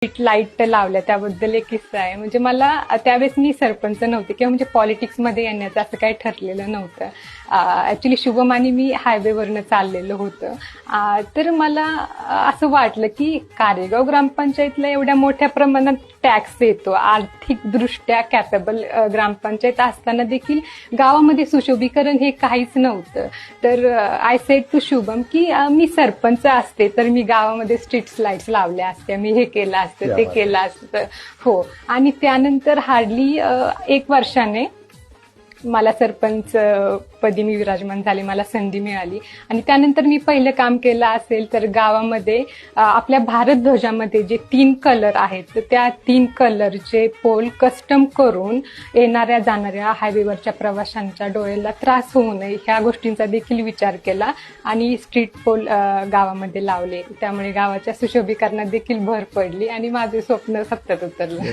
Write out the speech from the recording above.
Street light लावल्या त्याबद्दल एक किस्सा आहे. म्हणजे मला त्यावेळेस मी सरपंच नव्हते किंवा म्हणजे पॉलिटिक्समध्ये येण्याचं असं काही ठरलेलं नव्हतं. ऍक्च्युली शुभम आणि मी हायवेवरनं चाललेलो होतं. तर मला असं वाटलं की कारेगाव ग्रामपंचायतला एवढ्या मोठ्या प्रमाणात टॅक्स येतो, आर्थिकदृष्ट्या कॅपेबल ग्रामपंचायत असताना देखील गावामध्ये सुशोभीकरण हे काहीच नव्हतं. तर आय सेड टू शुभम की मी सरपंच असते तर मी गावामध्ये स्ट्रीट लाईट्स लावल्या असत्या, मी हे केलं असतं, ते केलं असतं. हो, आणि त्यानंतर हार्डली 1 वर्षाने मला सरपंच पदी मी विराजमान झाले, मला संधी मिळाली. आणि त्यानंतर मी पहिलं काम केलं असेल तर गावामध्ये आपल्या भारत ध्वजामध्ये जे 3 कलर आहेत तर त्या 3 कलरचे पोल कस्टम करून येणाऱ्या जाणाऱ्या हायवेवरच्या प्रवाशांच्या डोळ्याला त्रास होऊ नये ह्या गोष्टींचा देखील विचार केला आणि स्ट्रीट पोल गावामध्ये लावले. त्यामुळे गावाच्या सुशोभीकरणात देखील भर पडली आणि माझे स्वप्न सत्यात उतरलं.